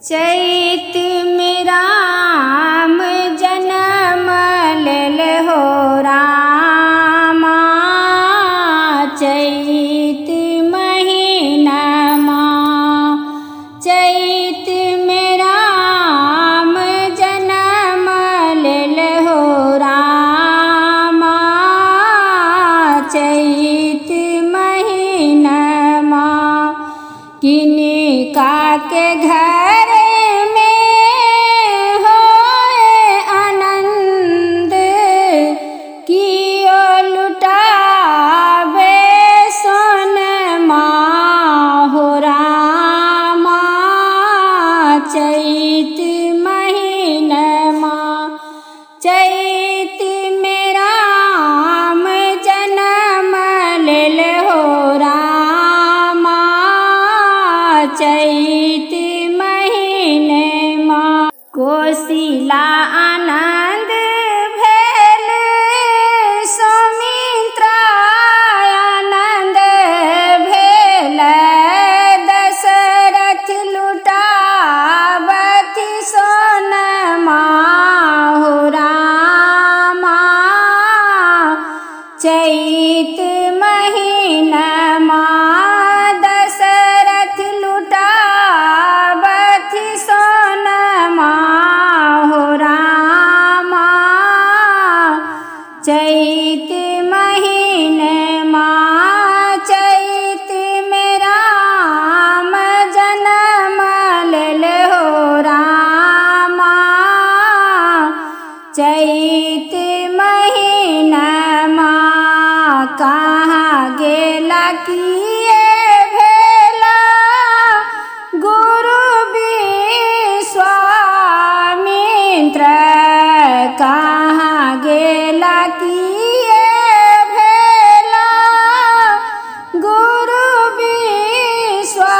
चैत में राम जनम लेल हो रामा। चैत महीनमा चैत में राम जनम लेल हो रामा। चैत महीनमा किनका के घर में होए आनंद, कियो लुटावे सोनमा हो रामा। चैत महीनमा चैत में राम जनम लेल हो रामा। चैत महीनमा कोशिला आनंद भेल, सौमित्र आनंद भेल। दशरथ लुटावति सोनमा हो रामा। चैत महीनमा दशरथ लुटावति सोनमा हो रामा। चैत महीनमा चैत में राम जनम लेल हो रामा। चैत महीनमा कहाँ गेला किए भेला, गुरु विश्वामित्र कहाँ गेला किए भेला। गुरु विश्वामित्र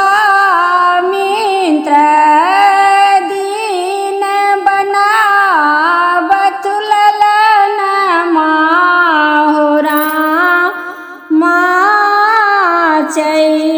दीन बनावत ललनमा हो रामा। चैत